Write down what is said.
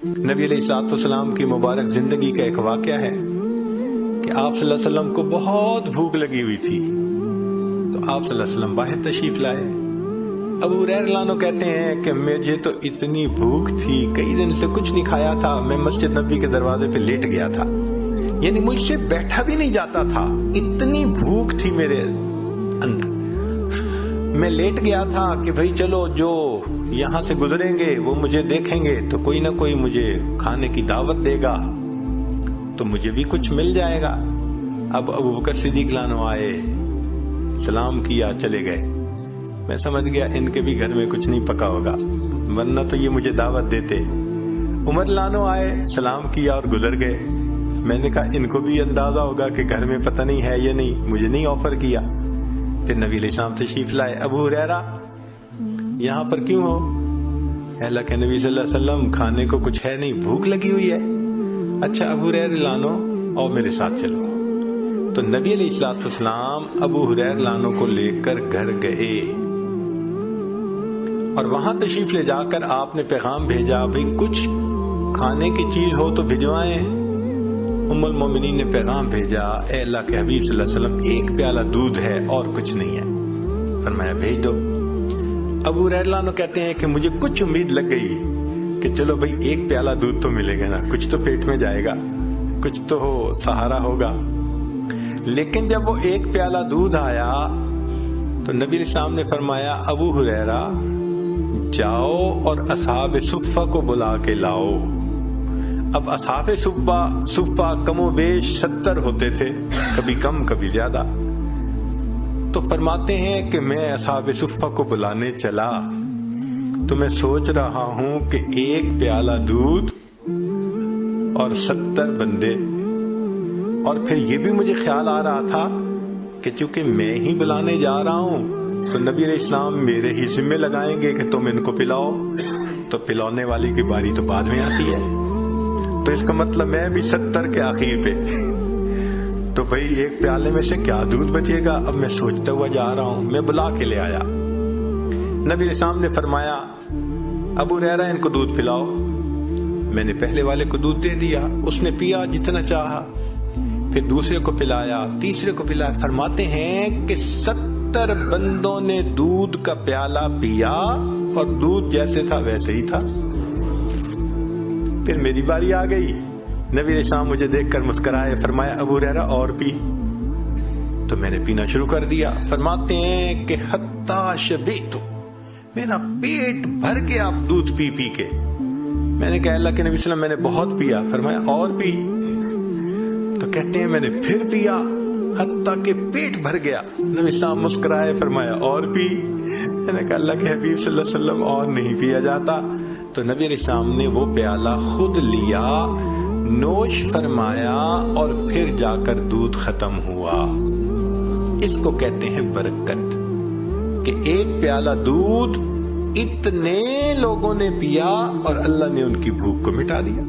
نبی علیہ الصلوۃ والسلام کی مبارک زندگی کا ایک واقعہ ہے کہ آپ صلی اللہ علیہ وسلم کو بہت بھوک لگی ہوئی تھی، تو آپ صلی اللہ علیہ وسلم باہر تشریف لائے۔ ابو ہریرہ رضی اللہ عنہ کہتے ہیں کہ مجھے تو اتنی بھوک تھی، کئی دن سے کچھ نہیں کھایا تھا، میں مسجد نبی کے دروازے پہ لیٹ گیا تھا، یعنی مجھ سے بیٹھا بھی نہیں جاتا تھا، اتنی بھوک تھی میرے اندر۔ میں لیٹ گیا تھا کہ بھئی چلو جو یہاں سے گزریں گے وہ مجھے دیکھیں گے تو کوئی نہ کوئی مجھے کھانے کی دعوت دے گا تو مجھے بھی کچھ مل جائے گا۔ اب ابو بکر صدیق رضی اللہ عنہ آئے، سلام کیا، چلے گئے۔ میں سمجھ گیا ان کے بھی گھر میں کچھ نہیں پکا ہوگا، ورنہ تو یہ مجھے دعوت دیتے۔ عمر رضی اللہ عنہ آئے، سلام کیا اور گزر گئے۔ میں نے کہا ان کو بھی اندازہ ہوگا کہ گھر میں پتہ نہیں ہے یا نہیں، مجھے نہیں آفر کیا۔ پھر نبی علیہ السلام تشریف لائے، ابو ہریرہ یہاں پر کیوں ہو؟ اللہ کے نبی صلی اللہ علیہ وسلم کھانے کو کچھ ہے نہیں، بھوک لگی ہوئی ہے۔ اچھا ابو ہریرہ رضی اللہ عنہ اور میرے ساتھ چلو۔ تو نبی علیہ الصلوۃ والسلام ابو ہریرہ رضی اللہ عنہ کو لے کر گھر گئے اور وہاں تشریف لے جا کر آپ نے پیغام بھیجا، بھئی کچھ کھانے کی چیز ہو تو بھجوائیں۔ ام المومنین نے پیغام بھیجا، اے اللہ کے حبیب صلی اللہ علیہ وسلم ایک پیالہ دودھ ہے اور کچھ نہیں ہے۔ فرمایا بھیج دو۔ ابو ہریرہ رضی اللہ عنہ کہتے ہیں کہ مجھے کچھ امید لگ گئی کہ چلو بھئی ایک پیالہ دودھ تو ملے گا نا، کچھ تو پیٹ میں جائے گا، کچھ تو سہارا ہوگا۔ لیکن جب وہ ایک پیالہ دودھ آیا تو نبی علیہ السلام نے فرمایا، ابو ہریرہ جاؤ اور اصحاب صفہ کو بلا کے لاؤ۔ اب اصحاب صفہ کم و بیش 70 ہوتے تھے، کبھی کم کبھی زیادہ۔ تو فرماتے ہیں کہ میں اصحاب صفہ کو بلانے چلا تو میں سوچ رہا ہوں کہ ایک پیالہ دودھ اور 70 بندے، اور پھر یہ بھی مجھے خیال آ رہا تھا کہ چونکہ میں ہی بلانے جا رہا ہوں تو نبی علیہ السلام میرے ہی ذمہ لگائیں گے کہ تم ان کو پلاؤ، تو پلانے والی کی باری تو بعد میں آتی ہے، تو اس کا مطلب میں بھی 70 کے آخر پہ، تو بھئی ایک پیالے میں سے کیا دودھ بچے گا؟ اب میں سوچتا ہوا جا رہا ہوں، میں بلا کے لے آیا۔ نبی علیہ السلام نے فرمایا، ابو ہریرہ ان کو دودھ پلاؤ۔ میں نے پہلے والے کو دودھ دے دیا، اس نے پیا جتنا چاہا، پھر دوسرے کو پلایا، تیسرے کو پلایا۔ فرماتے ہیں کہ 70 بندوں نے دودھ کا پیالہ پیا اور دودھ جیسے تھا ویسے ہی تھا۔ پھر میری باری آ گئی، نبی علیہ السلام مجھے دیکھ کر مسکرائے، فرمایا ابو ہریرہ اور پی۔ تو میں نے پینا شروع کر دیا۔ فرماتے ہیں کہ حتی شبعت، میرا پیٹ بھر گیا دودھ پی پی کے۔ میں نے کہا اللہ کے نبی صلی اللہ علیہ وسلم میں نے بہت پیا۔ فرمایا اور پی۔ تو کہتے ہیں میں نے پھر پیا حتیٰ کہ پیٹ بھر گیا۔ نبی السلام مسکرائے، فرمایا اور پی۔ میں نے کہا اللہ کے حبیب صلی اللہ علیہ وسلم اور نہیں پیا جاتا۔ تو نبی علیہ السلام نے وہ پیالہ خود لیا، نوش فرمایا اور پھر جا کر دودھ ختم ہوا۔ اس کو کہتے ہیں برکت، کہ ایک پیالہ دودھ اتنے لوگوں نے پیا اور اللہ نے ان کی بھوک کو مٹا دیا۔